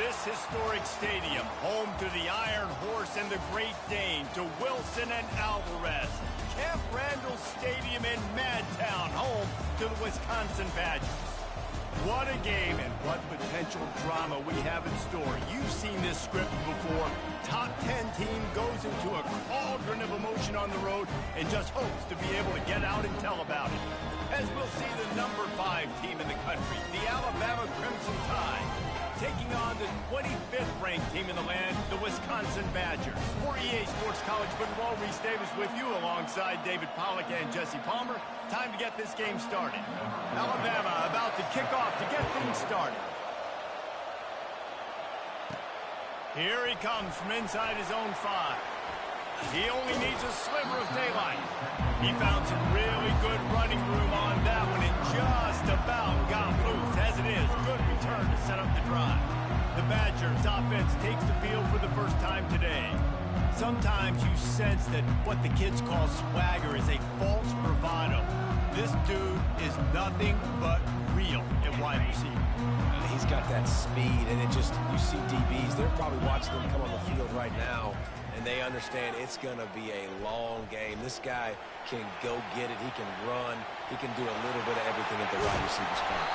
This historic stadium, home to the Iron Horse and the Great Dane, to Wilson and Alvarez. Camp Randall Stadium in Madtown, home to the Wisconsin Badgers. What a game and what potential drama we have in store. You've seen this script before. Top 10 team goes into a cauldron of emotion on the road and just hopes to be able to get out and tell about it. As we'll see the number 5 team in the country, the Alabama Crimson Tide, taking on the 25th ranked team in the land, the Wisconsin Badgers. For EA Sports College Football, Reese Davis with you alongside David Pollack and Jesse Palmer. Time to get this game started. Alabama about to kick off to get things started. Here he comes from inside his own 5. He only needs a sliver of daylight. He found some really good running room on that one and just about got loose. As it is, good return to set up the drive. The Badgers offense takes the field for the first time today. Sometimes you sense that what the kids call swagger is a false bravado. This dude is nothing but real at wide receiver. He's got that speed, and it just, you see DBs, they're probably watching him come on the field right now, and they understand it's going to be a long game. This guy can go get it. He can run. He can do a little bit of everything at the wide receiver spot.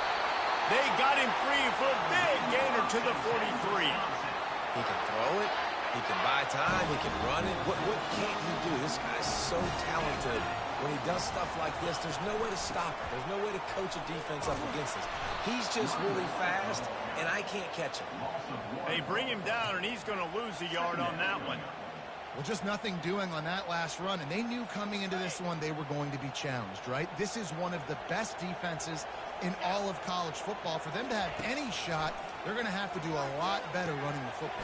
They got him free for a big gainer to the 43. He can throw it. He can buy time. He can run it. What can't he do? This guy's so talented. When he does stuff like this, there's no way to stop it. There's no way to coach a defense up against this. He's just really fast, and I can't catch him. They bring him down, and he's going to lose a yard on that one. Well, just nothing doing on that last run, and they knew coming into this one they were going to be challenged, right? This is one of the best defenses in all of college football. For them to have any shot, they're going to have to do a lot better running the football.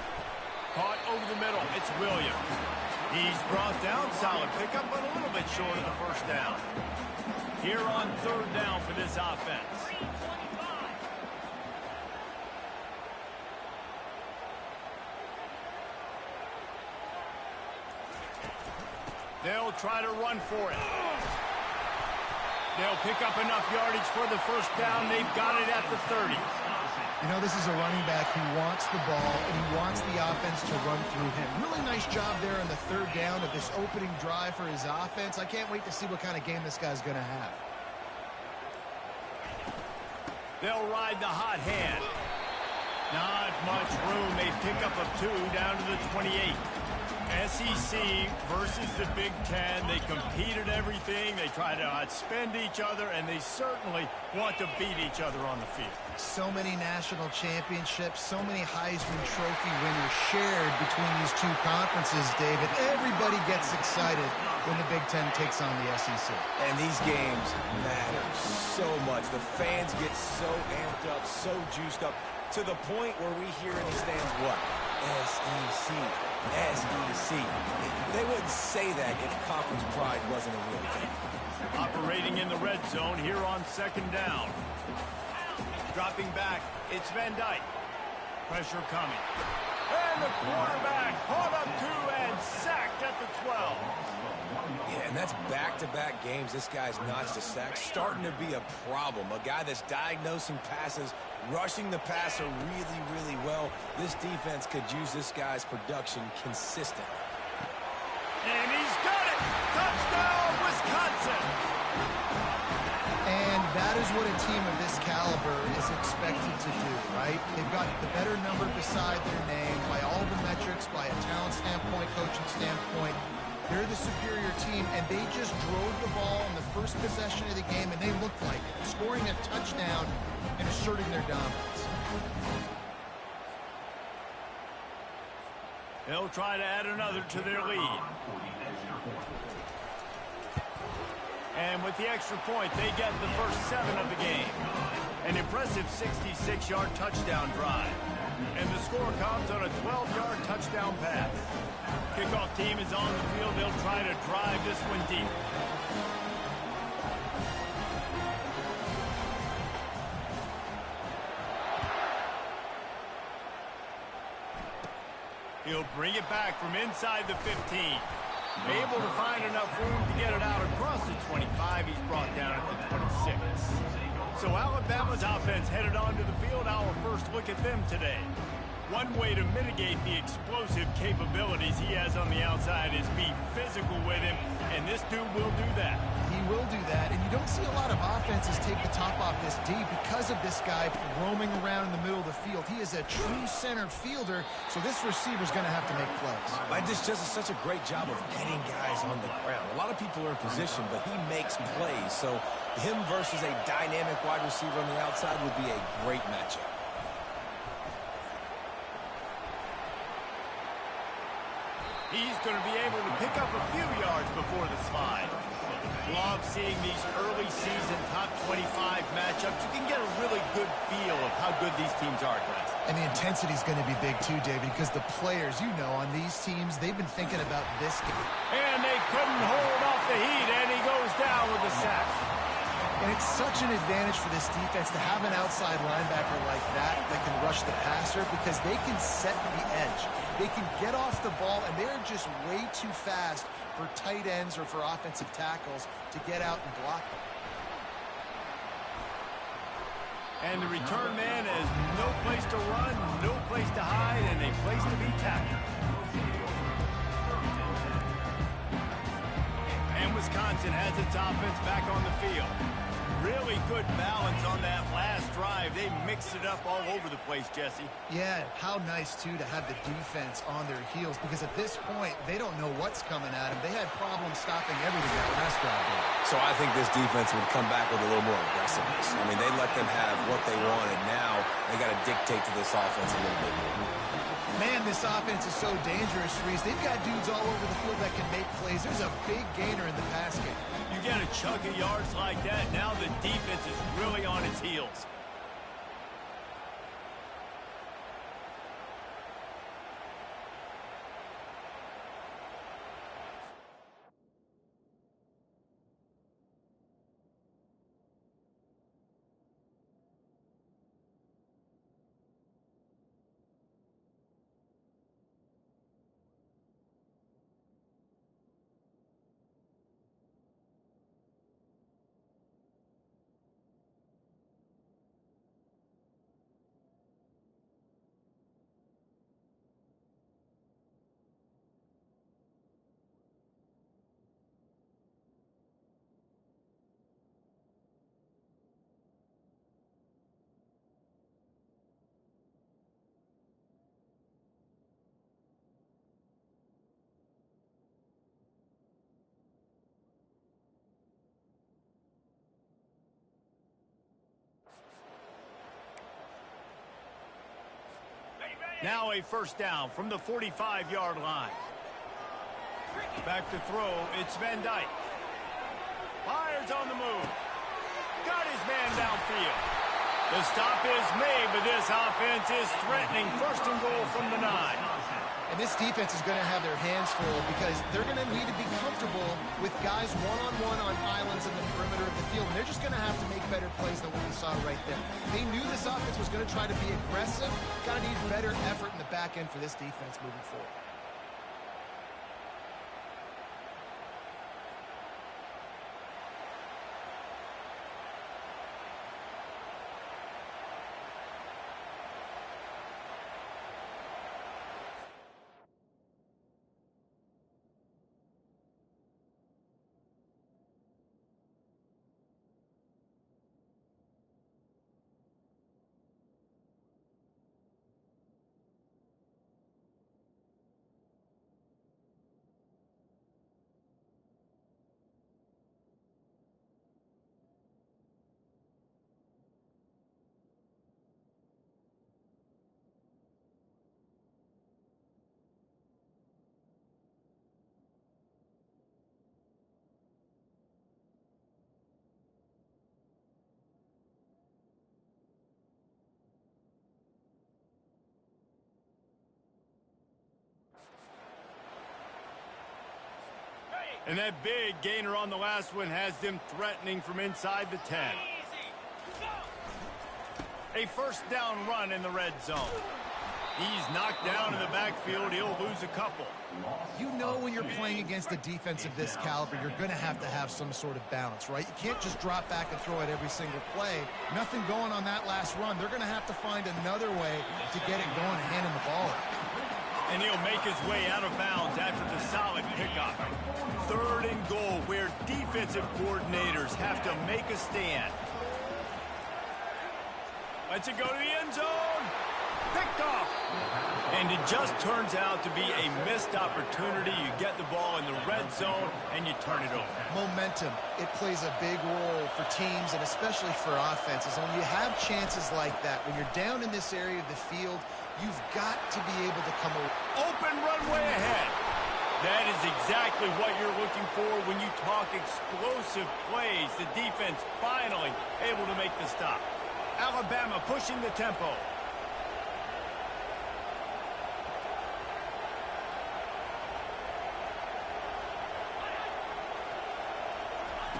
Caught over the middle. It's Williams. He's brought down. Solid pickup, but a little bit short of the first down. Here on 3rd down for this offense. They'll try to run for it. They'll pick up enough yardage for the first down. They've got it at the 30. You know, this is a running back who wants the ball, and he wants the offense to run through him. Really nice job there on the 3rd down of this opening drive for his offense. I can't wait to see what kind of game this guy's going to have. They'll ride the hot hand. Not much room. They pick up a 2 down to the 28. SEC versus the Big Ten. They compete at everything. They try to outspend each other, and they certainly want to beat each other on the field. So many national championships, so many Heisman Trophy winners shared between these two conferences, David. Everybody gets excited when the Big Ten takes on the SEC. And these games matter so much. The fans get so amped up, so juiced up, to the point where we hear in the stands what? SEC. SEC. They wouldn't say that if conference pride wasn't a real thing. Operating in the red zone here on 2nd down. Dropping back, it's Van Dyke. Pressure coming. And the quarterback caught up 2 and sacked at the 12. Yeah, and that's back-to-back games. This guy's notched a sack. Starting to be a problem. A guy that's diagnosing passes, rushing the passer really, really well. This defense could use this guy's production consistently. And he's got it! Touchdown, Wisconsin! And that is what a team of this caliber is expected to do, right? They've got the better number beside their name by all the metrics, by a talent standpoint, coaching standpoint. They're the superior team, and they just drove the ball in the first possession of the game, and they looked like it, scoring a touchdown and asserting their dominance. They'll try to add another to their lead. And with the extra point, they get the first 7 of the game. An impressive 66-yard touchdown drive. And the score comes on a 12-yard touchdown pass. Kickoff team is on the field. They'll try to drive this one deep. He'll bring it back from inside the 15. Able to find enough room to get it out across the 25. He's brought down at the 26. So Alabama's offense headed onto the field. Our first look at them today. One way to mitigate the explosive capabilities he has on the outside is be physical with him, and this dude will do that. He will do that, and you don't see a lot of offenses take the top off this D because of this guy roaming around in the middle of the field. He is a true center fielder, so this receiver's going to have to make plays. This just is such a great job of getting guys on the ground. A lot of people are in position, but he makes plays, so him versus a dynamic wide receiver on the outside would be a great matchup. He's going to be able to pick up a few yards before the slide. Love seeing these early season top 25 matchups. You can get a really good feel of how good these teams are, guys. And the intensity is going to be big too, David, because the players, you know, on these teams, they've been thinking about this game. And they couldn't hold off the heat, and he goes down with the sack. And it's such an advantage for this defense to have an outside linebacker like that can rush the passer because they can set the edge. They can get off the ball, and they're just way too fast for tight ends or for offensive tackles to get out and block them. And the return man has no place to run, no place to hide, and a place to be tackled. And Wisconsin has its offense back on the field. Really good balance on that last drive. They mixed it up all over the place, Jesse. Yeah, how nice, too, to have the defense on their heels because at this point, they don't know what's coming at them. They had problems stopping everything that last drive. So I think this defense would come back with a little more aggressiveness. I mean, they let them have what they wanted. Now they got to dictate to this offense a little bit more. Man, this offense is so dangerous, Reese. They've got dudes all over the field that can make plays. There's a big gainer in the pass game. You get a chunk of yards like that, now the defense is really on its heels. Now a first down from the 45-yard line. Back to throw, it's Van Dyke. Fires on the move. Got his man downfield. The stop is made, but this offense is threatening. First and goal from the 9. And this defense is going to have their hands full because they're going to need to be comfortable with guys one-on-one on islands in the perimeter of the field. And they're just going to have to make better plays than what we saw right there. They knew this offense was going to try to be aggressive. Got to need better effort in the back end for this defense moving forward. And that big gainer on the last one has them threatening from inside the 10. A first down run in the red zone. He's knocked down in the backfield. He'll lose a couple. You know when you're playing against a defense of this caliber, you're going to have some sort of balance, right? You can't just drop back and throw it every single play. Nothing going on that last run. They're going to have to find another way to get it going and hand him the ball. And he'll make his way out of bounds after the solid pickup. 3rd and goal, where defensive coordinators have to make a stand. Lets it go to the end zone. Picked off. And it just turns out to be a missed opportunity. You get the ball in the red zone, and you turn it over. Momentum. It plays a big role for teams and especially for offenses. And when you have chances like that, when you're down in this area of the field, you've got to be able to come over. Open runway ahead. That is exactly what you're looking for when you talk explosive plays. The defense finally able to make the stop. Alabama pushing the tempo.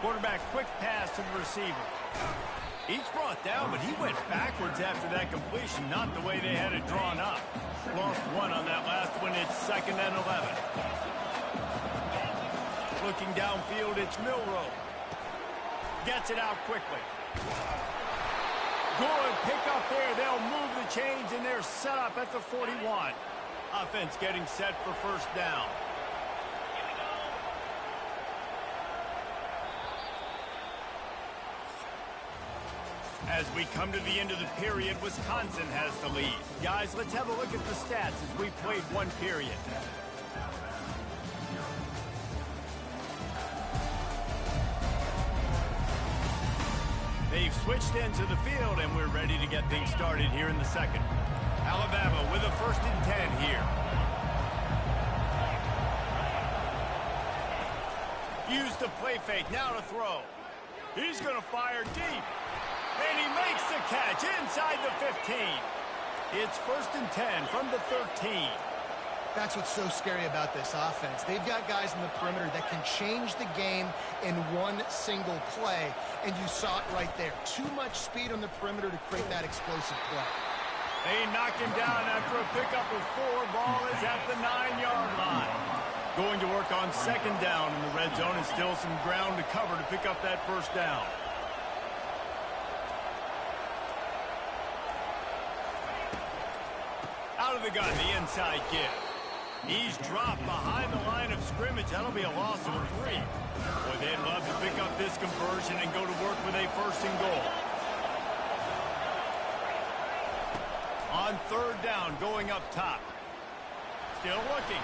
Quarterback quick pass to the receiver. He's brought down, but he went backwards after that completion, not the way they had it drawn up. Lost one on that last one. It's 2nd and 11. Looking downfield, it's Milroe. Gets it out quickly. Good pick up there. They'll move the chains, and they're set up at the 41. Offense getting set for 1st down. As we come to the end of the period, Wisconsin has the lead. Guys, let's have a look at the stats as we played 1 period. They've switched into the field, and we're ready to get things started here in the 2nd. Alabama with a 1st and 10 here. Use the play fake, now to throw. He's going to fire deep. And he makes the catch inside the 15. It's 1st and 10 from the 13. That's what's so scary about this offense. They've got guys in the perimeter that can change the game in one single play, and you saw it right there. Too much speed on the perimeter to create that explosive play. They knock him down after a pickup of 4. Ball is at the 9-yard line. Going to work on 2nd down in the red zone, and still some ground to cover to pick up that 1st down. Out of the gun, the inside give. He's dropped behind the line of scrimmage. That'll be a loss of 3. Boy, they'd love to pick up this conversion and go to work with a 1st and goal. On 3rd down, going up top. Still looking.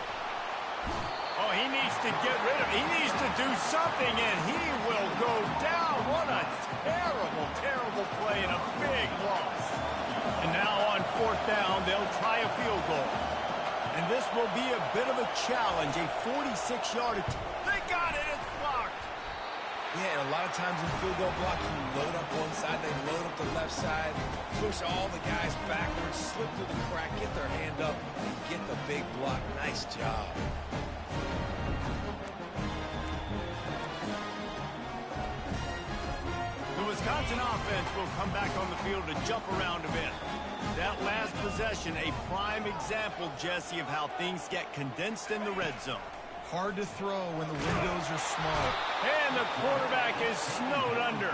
Oh, he needs to get rid of it. He needs to do something, and he will go down. What a terrible, terrible play and a big loss. And now on 4th down, they'll try a field goal. And this will be a bit of a challenge, a 46-yard attempt. They got it, it's blocked. Yeah, and a lot of times in field goal blocking, you load up one side, they load up the left side, push all the guys backwards, slip through the crack, get their hand up, and get the big block. Nice job. The Wisconsin offense will come back on the field to jump around a bit. That last possession, a prime example, Jesse, of how things get condensed in the red zone. Hard to throw when the windows are small. And the quarterback is snowed under.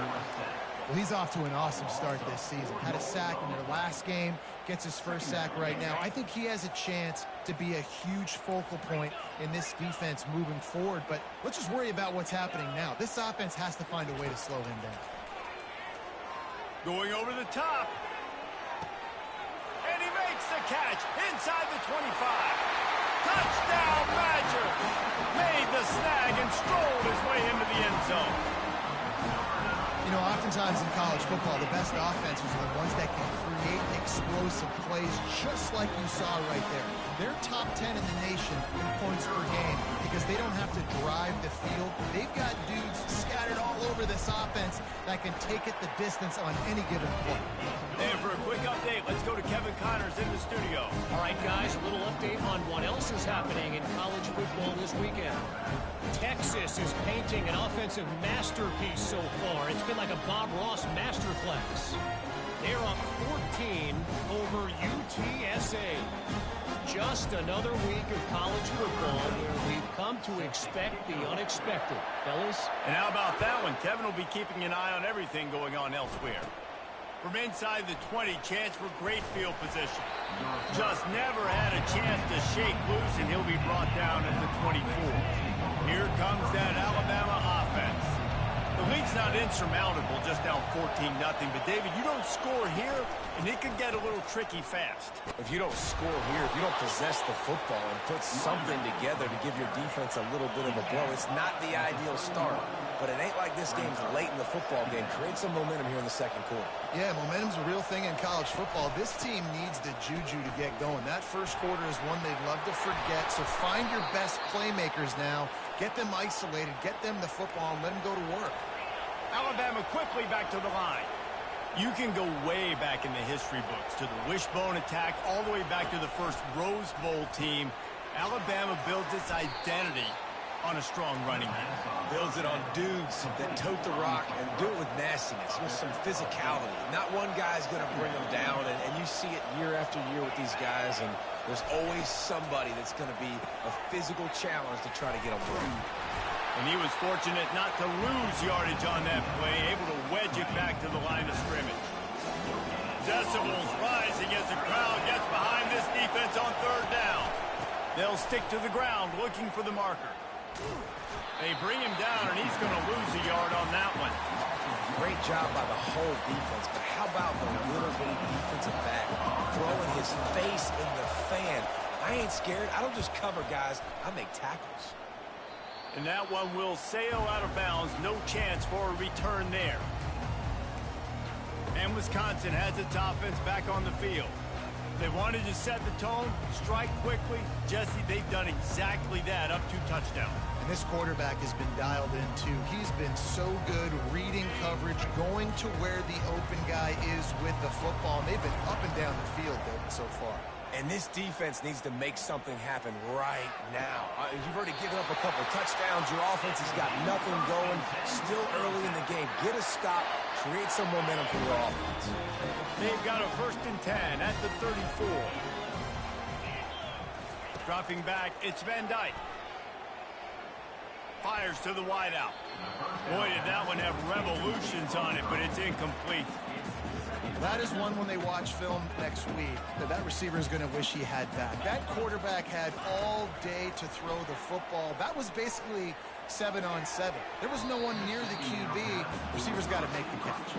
Well, he's off to an awesome start this season. Had a sack in their last game, gets his 1st sack right now. I think he has a chance to be a huge focal point in this defense moving forward. But let's just worry about what's happening now. This offense has to find a way to slow him down. Going over the top. And he makes the catch inside the 25. Touchdown, Badger! Made the snag and strolled his way into the end zone. You know, oftentimes in college football, the best offenses are the ones that can create explosive plays just like you saw right there. They're top 10 in the nation in points per game because they don't have to drive the field. They've got dudes scattered all over this offense that can take it the distance on any given play. And for a quick update, let's go to Kevin Connors in the studio. All right, guys, a little update on what else is happening in college football this weekend. Texas is painting an offensive masterpiece so far. It's been like a Bob Ross masterclass. They're up 14 over UTSA. Just another week of college football where we've come to expect the unexpected. Fellas? And how about that one? Kevin will be keeping an eye on everything going on elsewhere. From inside the 20, chance for great field position. Just never had a chance to shake loose, and he'll be brought down at the 24. Here comes that Alabama offense. The lead's not insurmountable, just down 14-0. But, David, you don't score here, and it could get a little tricky fast. If you don't score here, if you don't possess the football and put something together to give your defense a little bit of a blow, it's not the ideal start. But it ain't like this game's late in the football game. Create some momentum here in the second quarter. Yeah, momentum's a real thing in college football. This team needs the juju to get going. That first quarter is one they'd love to forget. So find your best playmakers now. Get them isolated. Get them the football and let them go to work. Alabama quickly back to the line. You can go way back in the history books to the wishbone attack all the way back to the first Rose Bowl team. Alabama builds its identity on a strong running game. Builds it on dudes that tote the rock and do it with nastiness, with some physicality. Not one guy's going to bring them down, and you see it year after year with these guys, and there's always somebody that's going to be a physical challenge to try to get them through. And he was fortunate not to lose yardage on that play, able to wedge it back to the line of scrimmage. Decibels rising as the crowd gets behind this defense on third down. They'll stick to the ground looking for the marker. They bring him down, and he's going to lose a yard on that one. Great job by the whole defense, but how about the little bitty defensive back throwing his face in the fan? I ain't scared. I don't just cover guys. I make tackles. And that one will sail out of bounds. No chance for a return there. And Wisconsin has its offense back on the field. They wanted to set the tone, strike quickly. Jesse, they've done exactly that, up 2 touchdowns. And this quarterback has been dialed in, too. He's been so good reading coverage, going to where the open guy is with the football. And they've been up and down the field, David, so far. And this defense needs to make something happen right now. You've already given up a couple touchdowns. Your offense has got nothing going. Still early in the game. Get a stop. Create some momentum for your offense. They've got a 1st and 10 at the 34. Dropping back, it's Van Dyke. Fires to the wideout. Boy, did that one have revolutions on it, but it's incomplete. That is one when they watch film next week that receiver is going to wish he had back. That quarterback had all day to throw the football. That was basically 7-on-7. There was no one near the QB. Receiver's got to make the catch.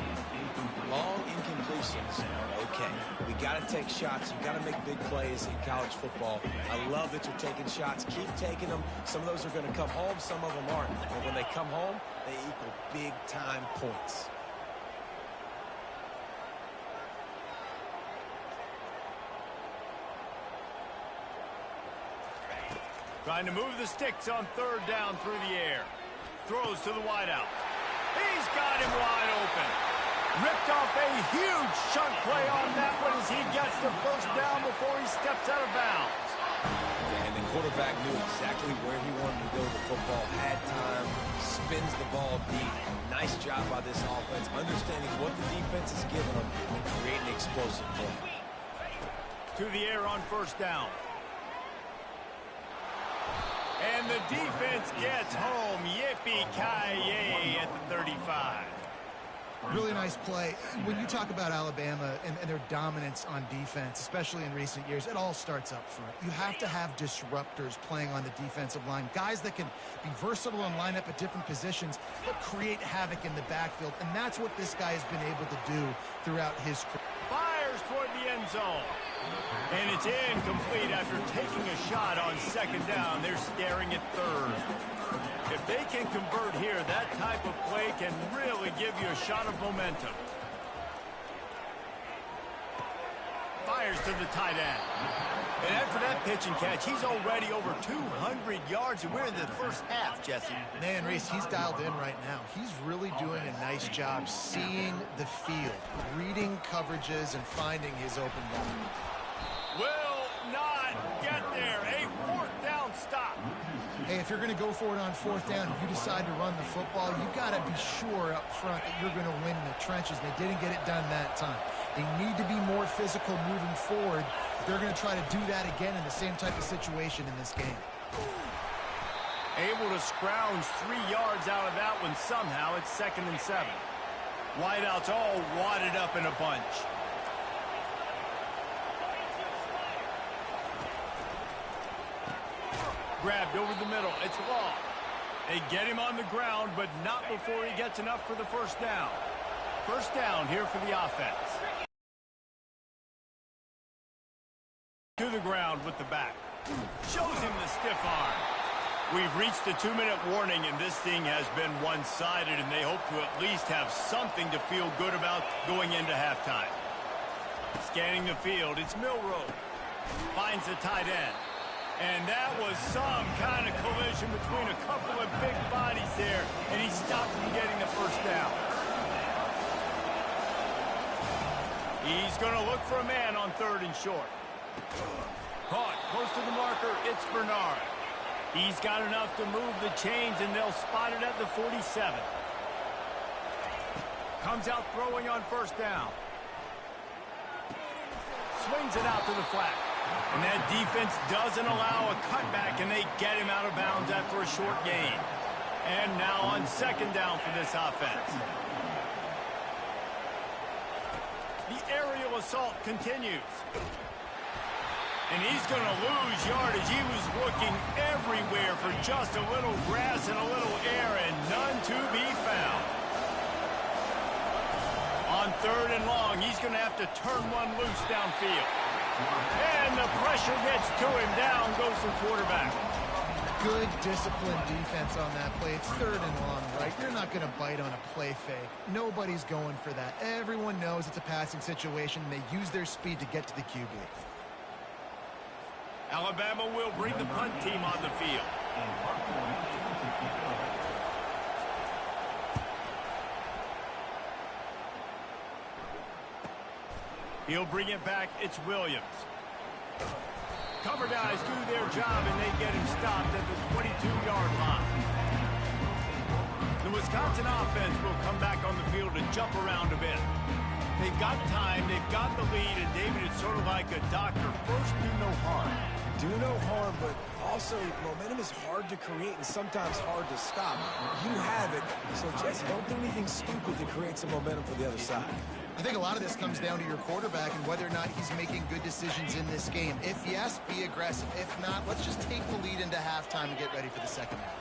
Long incompletions. Okay, we got to take shots. You got to make big plays in college football. I love that you're taking shots. Keep taking them. Some of those are going to come home. Some of them aren't. But when they come home, they equal big-time points. Trying to move the sticks on 3rd down through the air. Throws to the wideout. He's got him wide open. Ripped off a huge chunk play on that one as he gets the 1st down before he steps out of bounds. And the quarterback knew exactly where he wanted to go with the football. Had time. Spins the ball deep. Nice job by this offense. Understanding what the defense is giving them and creating explosive play. To the air on 1st down. And the defense gets home. Yippee-ki-yay at the 35. Really nice play. When you talk about Alabama and their dominance on defense, especially in recent years, it all starts up front. You have to have disruptors playing on the defensive line, guys that can be versatile and line up at different positions, but create havoc in the backfield. And that's what this guy has been able to do throughout his career. Fires toward the end zone. And it's incomplete after taking a shot on 2nd down. They're staring at 3rd. If they can convert here, that type of play can really give you a shot of momentum. Fires to the tight end. And after that pitch and catch, he's already over 200 yards, and we're in the 1st half, Jesse. Man, Reese, he's dialed in right now. He's really doing a nice job seeing the field, reading coverages, and finding his open ball. Will not get there. A 4th down stop. Hey, if you're going to go for it on 4th down, if you decide to run the football, you've got to be sure up front that you're going to win in the trenches. They didn't get it done that time. They need to be more physical moving forward. They're going to try to do that again in the same type of situation in this game. Able to scrounge 3 yards out of that one somehow. It's 2nd and 7. Wideouts all wadded up in a bunch. Grabbed over the middle. It's Law. They get him on the ground, but not before he gets enough for the first down. First down here for the offense. To the ground with the back. Shows him the stiff arm. We've reached the 2-minute warning, and this thing has been one-sided, and they hope to at least have something to feel good about going into halftime. Scanning the field, it's Milroe. Finds the tight end. And that was some kind of collision between a couple of big bodies there, and he stopped from getting the first down. He's going to look for a man on 3rd and short. Caught close to the marker, it's Bernard. He's got enough to move the chains, and they'll spot it at the 47. Comes out throwing on first down. Swings it out to the flat. And that defense doesn't allow a cutback, and they get him out of bounds after a short gain. And now on 2nd down for this offense. The aerial assault continues. And he's going to lose yardage. He was looking everywhere for just a little grass and a little air, and none to be found. On 3rd and long, he's going to have to turn one loose downfield. And the pressure gets to him. Down goes the quarterback. Good disciplined defense on that play. It's 3rd and long, right? You're not going to bite on a play fake. Nobody's going for that. Everyone knows it's a passing situation, and they use their speed to get to the QB. Alabama will bring the punt team on the field. He'll bring it back. It's Williams. Cover guys do their job, and they get him stopped at the 22-yard line. The Wisconsin offense will come back on the field and jump around a bit. They've got time, they've got the lead, and David, it's sort of like a doctor. First, do no harm. Do no harm, but also momentum is hard to create and sometimes hard to stop. You have it, so just don't do anything stupid to create some momentum for the other side. I think a lot of this comes down to your quarterback and whether or not he's making good decisions in this game. If yes, be aggressive. If not, let's just take the lead into halftime and get ready for the second half.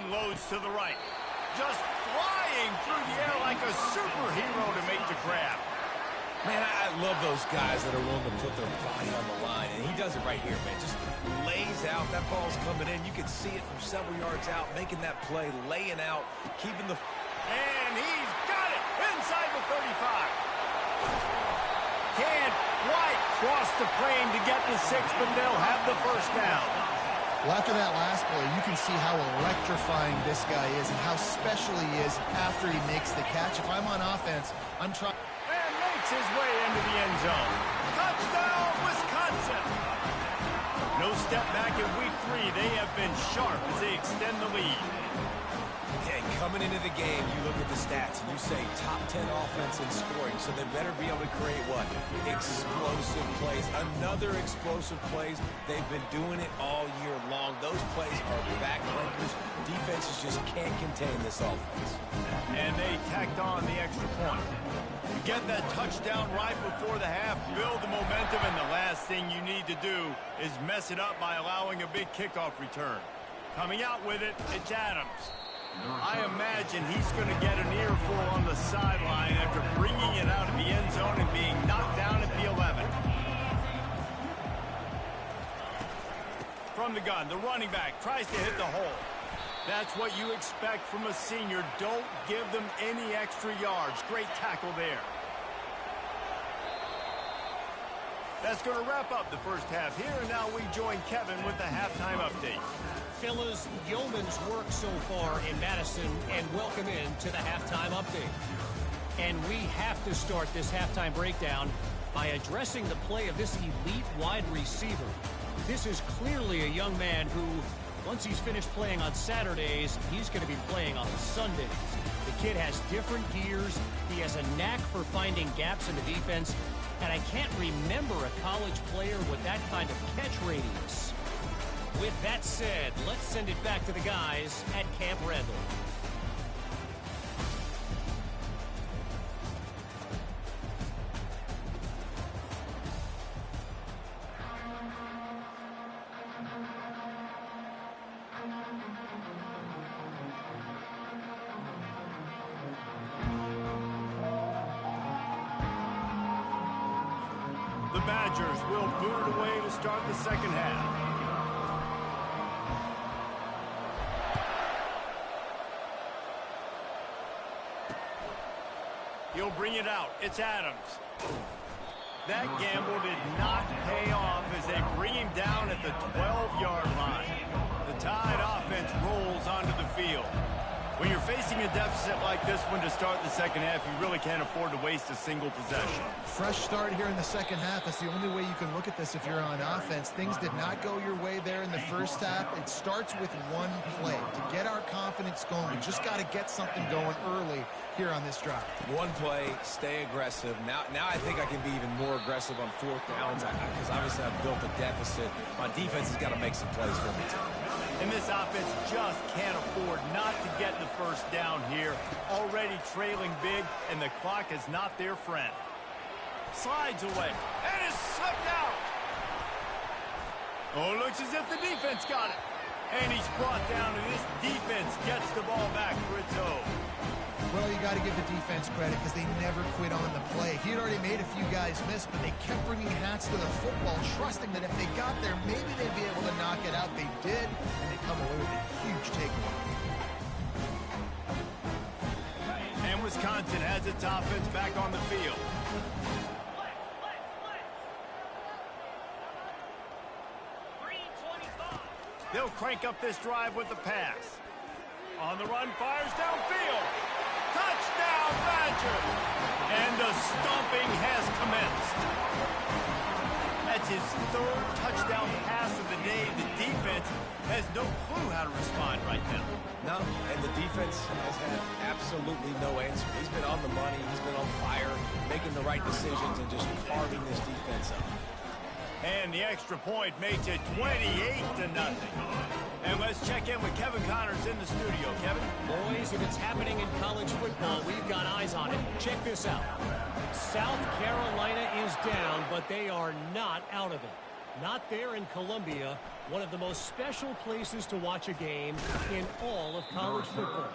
Unloads to the right. Just flying through the air like a superhero to make the grab. Man, I love those guys that are willing to put their body on the line, and he does it right here, man. Just lays out. That ball's coming in. You can see it from several yards out, making that play, laying out, keeping the... And he's got it inside the 35. Can't quite cross the plane to get the 6, but they'll have the first down. Well, after that last play, you can see how electrifying this guy is and how special he is after he makes the catch. If I'm on offense, I'm trying... And makes his way into the end zone. Touchdown, Wisconsin! No step back in week 3. They have been sharp as they extend the lead. Okay, coming into the game, you look at the stats and you say top 10 offense in scoring, so they better be able to create what? Explosive plays. Another explosive plays. They've been doing it all year long. Those plays are backbreakers. Defenses just can't contain this offense. And they tacked on the extra point. You get that touchdown right before the half, build the momentum, and the last thing you need to do is mess it up by allowing a big kickoff return. Coming out with it, it's Adams. I imagine he's going to get an earful on the sideline after bringing it out of the end zone and being knocked down at the 11. From the gun, the running back tries to hit the hole. That's what you expect from a senior. Don't give them any extra yards. Great tackle there. That's going to wrap up the first half here, and now we join Kevin with the halftime update. Fellas, yeoman's work so far in Madison, and welcome in to the halftime update. And we have to start this halftime breakdown by addressing the play of this elite wide receiver. This is clearly a young man who Once he's finished playing on Saturdays, he's going to be playing on Sundays. The kid has different gears. He has a knack for finding gaps in the defense. And I can't remember a college player with that kind of catch radius. With that said, let's send it back to the guys at Camp Randall. The Badgers will boot it away to start the second half. He'll bring it out. It's Adams. That gamble did not pay off as they bring him down at the 12-yard line. The Tide offense rolls onto the field. When you're facing a deficit like this one to start the second half, you really can't afford to waste a single possession. Fresh start here in the second half. That's the only way you can look at this if you're on offense. Things did not go your way there in the first half. It starts with one play. To get our confidence going, we just got to get something going early here on this drive. One play, stay aggressive. Now I think I can be even more aggressive on fourth downs because obviously I've built a deficit. My defense has got to make some plays for me too. And this offense just can't afford not to get the first down here. Already trailing big, and the clock is not their friend. Slides away, and is slipped out. Oh, looks as if the defense got it. And he's brought down, and this defense gets the ball back for its own. Well, you got to give the defense credit because they never quit on the play. He had already made a few guys miss, but they kept bringing hats to the football, trusting that if they got there, maybe they'd be able to knock it out. They did, and they come away with a huge takeaway. And Wisconsin has its offense back on the field. They'll crank up this drive with the pass. On the run, fires downfield. Touchdown, Badger! And the stomping has commenced. That's his third touchdown pass of the day. The defense has no clue how to respond right now. No, and the defense has had absolutely no answer. He's been on the money. He's been on fire, making the right decisions and just carving this defense up. And the extra point makes it 28-0. And let's check in with Kevin Connors in the studio. Kevin? Boys, if it's happening in college football, we've got eyes on it. Check this out. South Carolina is down, but they are not out of it. Not there in Columbia, one of the most special places to watch a game in all of college football.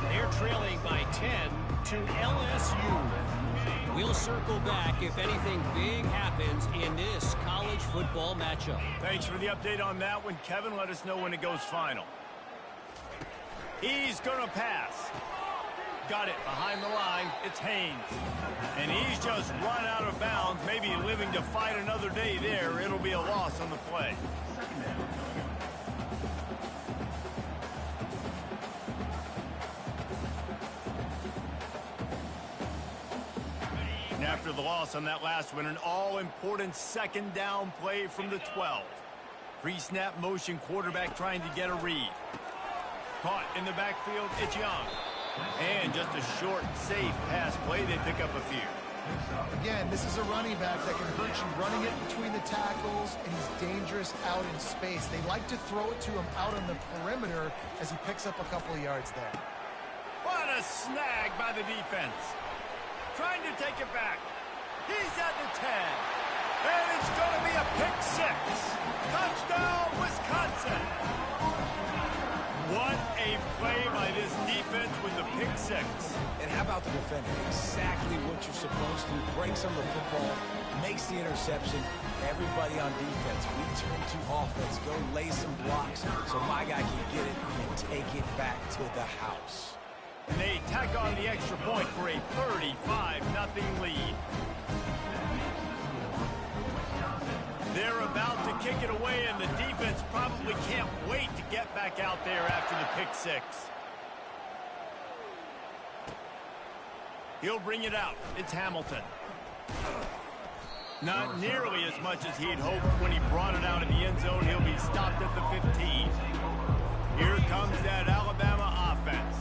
They're trailing by 10 to LSU. We'll circle back if anything big happens in this college football matchup. Thanks for the update on that one, Kevin. Let us know when it goes final. He's going to pass. Got it behind the line. It's Haynes. And he's just run out of bounds, maybe living to fight another day there. It'll be a loss on the play. And after the loss on that last one, an all-important second down play from the 12. Pre-snap motion quarterback trying to get a read. Caught in the backfield, it's Young. And just a short, safe pass play. They pick up a few. Again, this is a running back that can hurt you running it between the tackles, and he's dangerous out in space. They like to throw it to him out on the perimeter as he picks up a couple of yards there. What a snag by the defense. Trying to take it back. He's at the 10. And it's going to be a pick six. Touchdown, Wisconsin. What a play by this defense with the pick six. And how about the defender? Exactly what you're supposed to. Breaks on the football, makes the interception. Everybody on defense, we turn to offense. Go lay some blocks so my guy can get it and take it back to the house. And they tack on the extra point for a 35-0 lead. They're about to kick it away, and the defense probably can't wait to get back out there after the pick six. He'll bring it out. It's Hamilton. Not nearly as much as he'd hoped when he brought it out of the end zone. He'll be stopped at the 15. Here comes that Alabama offense.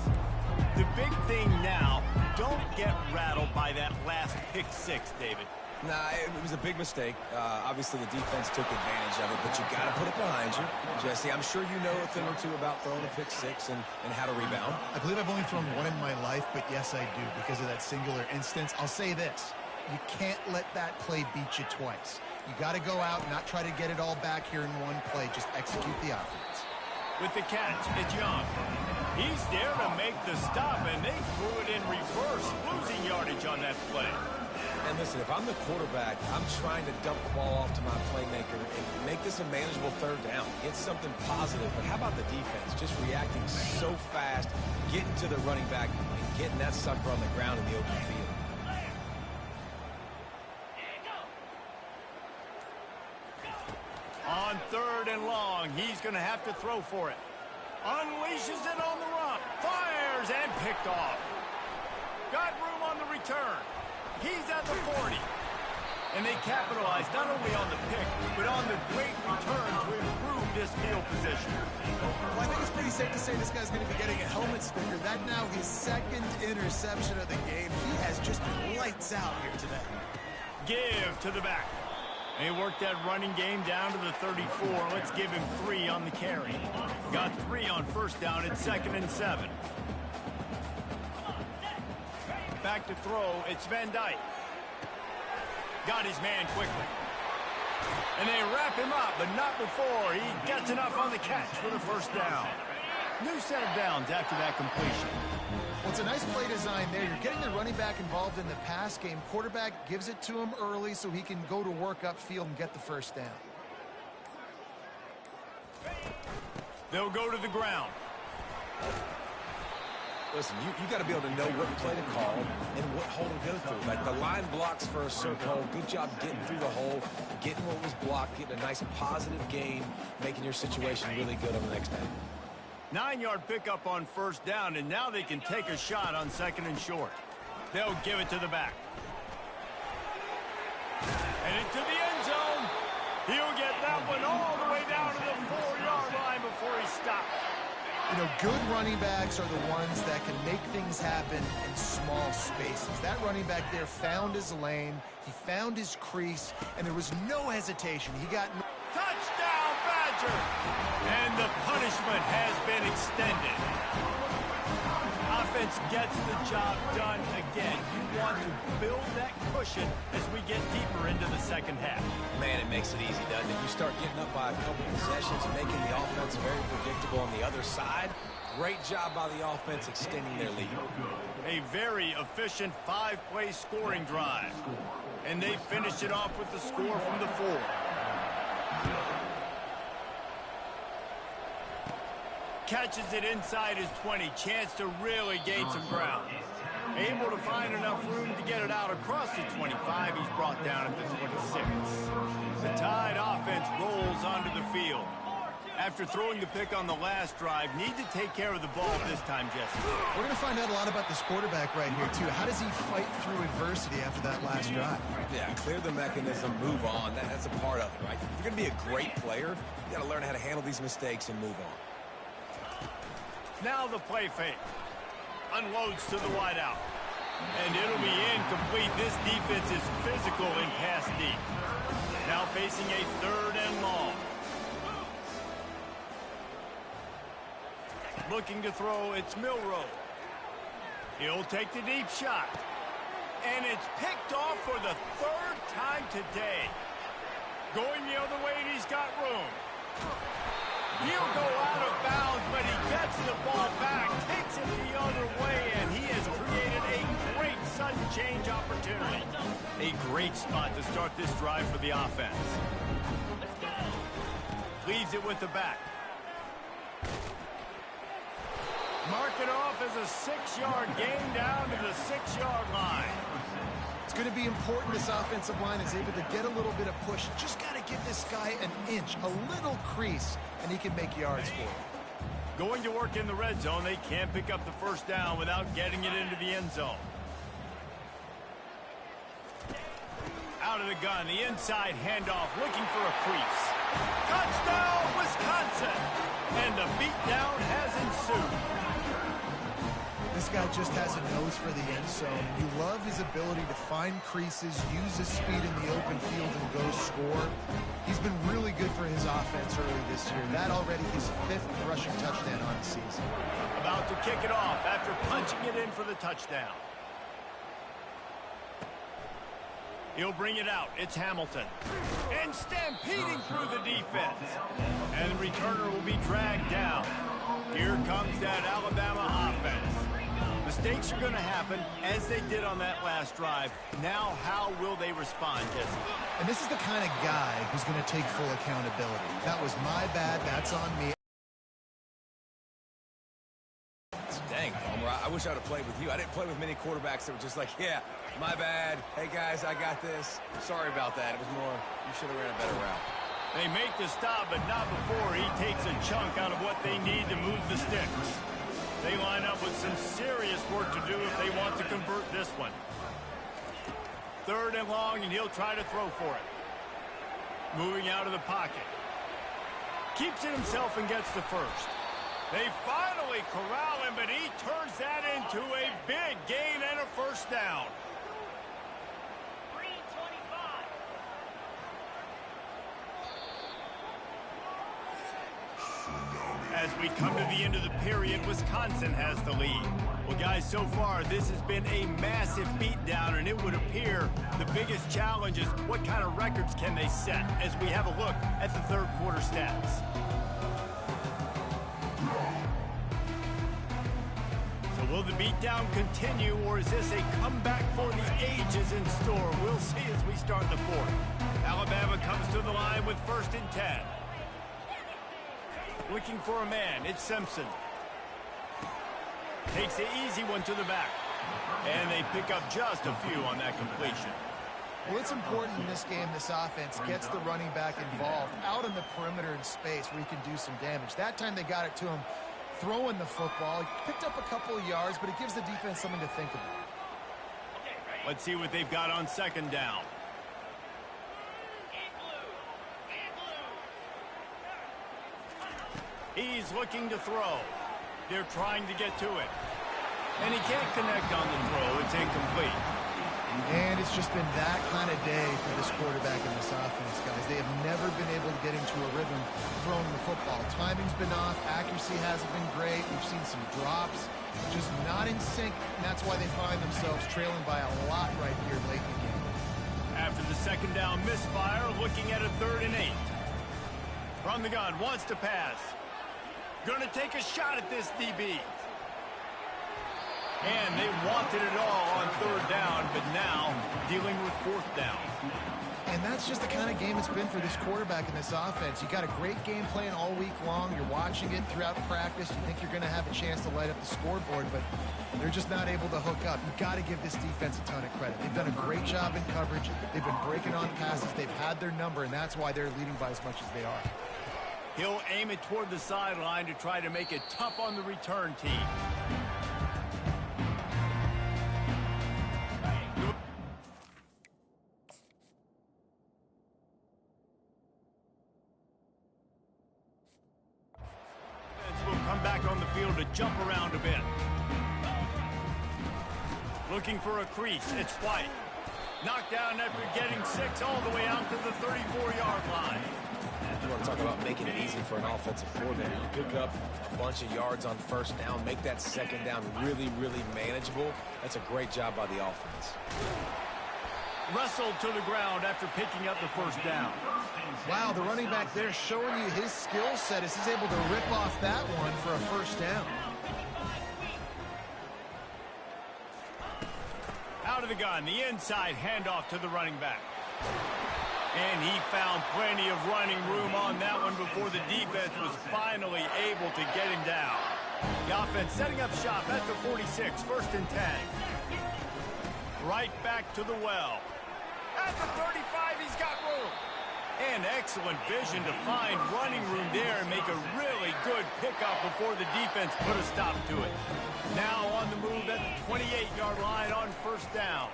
The big thing now, don't get rattled by that last pick six, David. Nah, it was a big mistake. Obviously, the defense took advantage of it, but you got to put it behind you. Jesse, I'm sure you know a thing or two about throwing a pick six and how to rebound. I believe I've only thrown one in my life, but yes, I do because of that singular instance. I'll say this. You can't let that play beat you twice. You got to go out and not try to get it all back here in one play. Just execute the offense. With the catch, it's Young. He's there to make the stop, and they threw it in reverse, losing yardage on that play. And listen, if I'm the quarterback, I'm trying to dump the ball off to my playmaker and make this a manageable third down. Get something positive. But how about the defense? Just reacting so fast, getting to the running back, and getting that sucker on the ground in the open field. On 3rd and long, he's going to have to throw for it. Unleashes it on the run. Fires and picked off. Got room on the return. He's at the 40. And they capitalized not only on the pick, but on the great return to improve this field position. Well, I think it's pretty safe to say this guy's going to be getting a helmet sticker. That now his 2nd interception of the game. He has just been lights out here today. Give to the back. They worked that running game down to the 34. Let's give him 3 on the carry. Got 3 on 1st down at 2nd and 7. Back to throw, it's Van Dyke. Got his man quickly. And they wrap him up, but not before he gets enough on the catch for the 1st down. New set of downs after that completion. Well, it's a nice play design there. You're getting the running back involved in the pass game. Quarterback gives it to him early so he can go to work upfield and get the 1st down. They'll go to the ground. Listen, you got to be able to know what play to call and what hole to go through. Like the line blocks for a certain hole. Good job getting through the hole, getting what was blocked, getting a nice positive gain, making your situation really good on the next down. 9-yard pickup on 1st down, and now they can take a shot on 2nd and short. They'll give it to the back. And into the end zone. He'll get that one all the way down to the 4-yard line before he stops. You know, good running backs are the ones that can make things happen in small spaces. That running back there found his lane, he found his crease, and there was no hesitation. He got... Touchdown, Badger! And the punishment has been extended. Offense gets the job done again. You want to build that cushion as we get deeper into the 2nd half. Man, it makes it easy, doesn't it? You start getting up by a couple possessions and making the offense very predictable on the other side. Great job by the offense extending their lead. A very efficient 5-play scoring drive. And they finished it off with the score from the 4. Catches it inside his 20. Chance to really gain some ground. Able to find enough room to get it out across the 25. He's brought down at the 26. The Tide offense rolls onto the field. After throwing the pick on the last drive, need to take care of the ball this time, Jesse. We're going to find out a lot about this quarterback right here, too. How does he fight through adversity after that last drive? Yeah, clear the mechanism, move on. That's a part of it, right? If you're going to be a great player, you got to learn how to handle these mistakes and move on. Now the play fake. Unloads to the wideout. And it'll be incomplete. This defense is physical in pass deep. Now facing a 3rd and long. Looking to throw, it's Milroe. He'll take the deep shot. And it's picked off for the 3rd time today. Going the other way, and he's got room. He'll go out of bounds, but he gets the ball back, takes it the other way, and he has created a great sudden change opportunity. A great spot to start this drive for the offense. Leaves it with the back. Mark it off as a 6-yard gain down to the 6-yard line. It's going to be important this offensive line is able to get a little bit of push. Just got to give this guy an inch, a little crease, and he can make yards for it. Going to work in the red zone. They can't pick up the 1st down without getting it into the end zone. Out of the gun, the inside handoff, looking for a crease. Touchdown, Wisconsin! And the beatdown has ensued. This guy just has a nose for the end zone. You love his ability to find creases, use his speed in the open field, and go score. He's been really good for his offense early this year. That already his 5th rushing touchdown on the season. About to kick it off after punching it in for the touchdown. He'll bring it out. It's Hamilton. And stampeding through the defense. And the returner will be dragged down. Here comes that Alabama offense. Mistakes are going to happen, as they did on that last drive. Now, how will they respond, Jesse? And this is the kind of guy who's going to take full accountability. That was my bad. That's on me. Dang, Homer, I wish I would have played with you. I didn't play with many quarterbacks that were just like, yeah, my bad. Hey, guys, I got this. Sorry about that. It was more, you should have ran a better route. They make the stop, but not before he takes a chunk out of what they need to move the sticks. They line up with some serious work to do if they want to convert this one. 3rd and long, and he'll try to throw for it. Moving out of the pocket. Keeps it himself and gets the first. They finally corral him, but he turns that into a big gain and a first down. As we come to the end of the period, Wisconsin has the lead. Well, guys, so far, this has been a massive beatdown, and it would appear the biggest challenge is what kind of records can they set as we have a look at the 3rd quarter stats. So will the beatdown continue, or is this a comeback for the ages in store? We'll see as we start the 4th. Alabama comes to the line with 1st and 10. Looking for a man, it's Simpson. Takes the easy one to the back. And they pick up just a few on that completion. Well, it's important in this game, this offense gets the running back involved out in the perimeter in space where he can do some damage. That time they got it to him throwing the football. He picked up a couple of yards, but it gives the defense something to think about. Let's see what they've got on 2nd down. He's looking to throw. They're trying to get to it. And he can't connect on the throw. It's incomplete. And it's just been that kind of day for this quarterback in this offense, guys. They have never been able to get into a rhythm throwing the football. Timing's been off. Accuracy hasn't been great. We've seen some drops. Just not in sync. And that's why they find themselves trailing by a lot right here late in the game. After the 2nd down misfire, looking at a 3rd and 8. From the gun, wants to pass. Going to take a shot at this DB. And they wanted it all on 3rd down, but now dealing with 4th down. And that's just the kind of game it's been for this quarterback in this offense. You got a great game plan all week long. You're watching it throughout practice. You think you're going to have a chance to light up the scoreboard, but they're just not able to hook up. You've got to give this defense a ton of credit. They've done a great job in coverage. They've been breaking on passes. They've had their number, and that's why they're leading by as much as they are. He'll aim it toward the sideline to try to make it tough on the return team. Will come back on the field to jump around a bit. Looking for a crease. It's White. Knocked down after getting 6 all the way out to the 34-yard line. You want to talk about making it easy for an offensive coordinator. You pick up a bunch of yards on 1st down, make that 2nd down really, really manageable. That's a great job by the offense. Wrestled to the ground after picking up the 1st down. Wow, the running back there showing you his skill set as he's able to rip off that one for a 1st down. Out of the gun, the inside handoff to the running back. And he found plenty of running room on that one before the defense was finally able to get him down. The offense setting up shop at the 46, 1st and 10. Right back to the well. At the 35, he's got room. And excellent vision to find running room there and make a really good pickup before the defense put a stop to it. Now on the move at the 28-yard line on 1st down.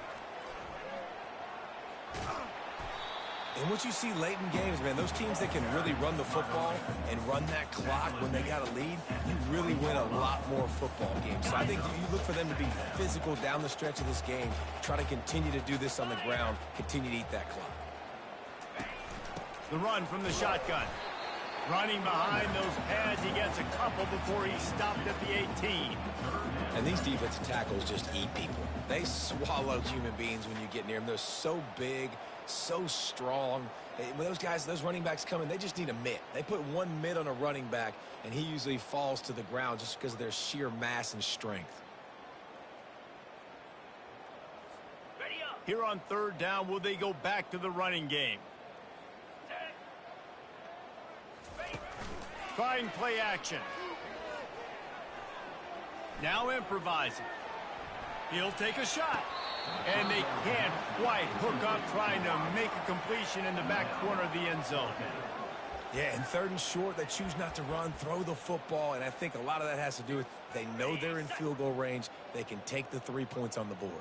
And what you see late in games, man, those teams that can really run the football and run that clock when they got a lead, you really win a lot more football games. So I think you look for them to be physical down the stretch of this game, try to continue to do this on the ground, continue to eat that clock. The run from the shotgun. Running behind those pads, he gets a couple before he's stopped at the 18. And these defensive tackles just eat people. They swallow human beings when you get near them. They're so big, so strong. When those guys, those running backs come in, they just need a mitt. They put one mitt on a running back, and he usually falls to the ground just because of their sheer mass and strength. Here on third down, will they go back to the running game? Trying play action. Now improvising. He'll take a shot. And they can't quite hook up trying to make a completion in the back corner of the end zone. Yeah, and third and short, they choose not to run, throw the football, and I think a lot of that has to do with they know they're in field goal range. They can take the 3 points on the board.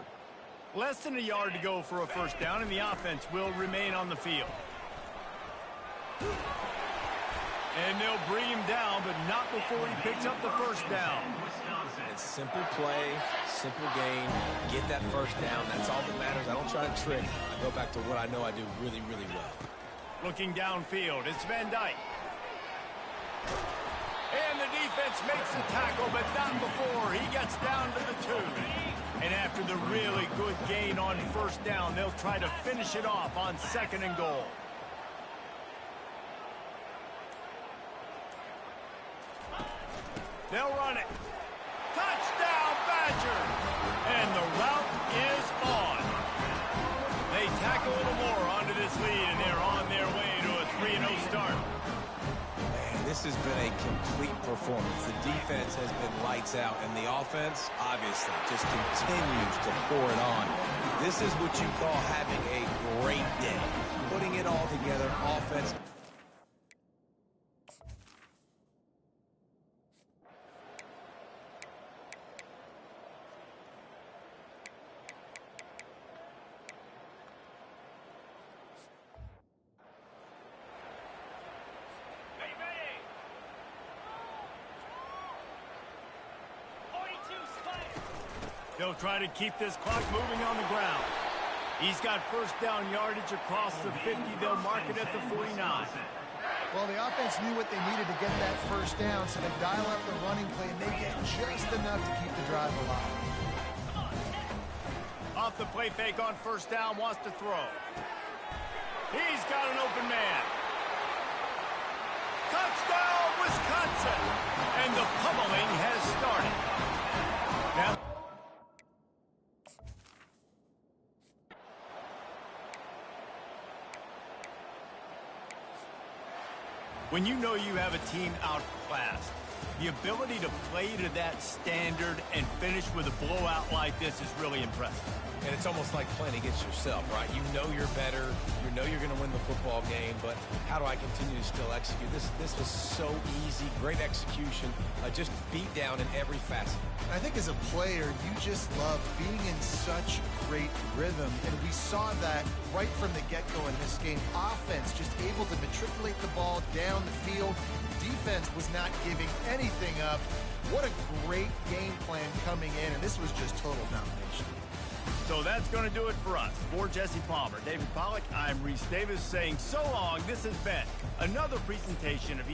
Less than a yard to go for a first down, and the offense will remain on the field. And they'll bring him down, but not before he picks up the first down. It's simple play, simple gain, get that first down. That's all that matters. I don't try to trick. I go back to what I know I do really, really well. Looking downfield, it's Van Dyke. And the defense makes the tackle, but not before he gets down to the 2. And after the really good gain on first down, they'll try to finish it off on 2nd and goal. They'll run it. Touchdown, Badger! And the route is on. They tackle a little more onto this lead, and they're on their way to a 3-0 start. Man, this has been a complete performance. The defense has been lights out, and the offense, obviously, just continues to pour it on. This is what you call having a great day. Putting it all together, offense. They'll try to keep this clock moving on the ground. He's got first down yardage across the 50. They'll mark it at the 49. Well, the offense knew what they needed to get that first down, so they dial up the running play, and they get just enough to keep the drive alive. Off the play fake on first down, wants to throw. He's got an open man. Touchdown, Wisconsin! And the pummeling has started. Now, when you know you have a team outclassed, the ability to play to that standard and finish with a blowout like this is really impressive. And it's almost like playing against yourself, right? You know you're better. You know you're going to win the football game, but how do I continue to still execute? This was so easy, great execution, just beat down in every facet. I think as a player, you just love being in such great rhythm, and we saw that right from the get-go in this game. Offense just able to matriculate the ball down the field. Defense was not giving anything up. What a great game plan coming in, and this was just total domination. So that's going to do it for us. For Jesse Palmer, David Pollack, I'm Reese Davis saying so long. This has been another presentation of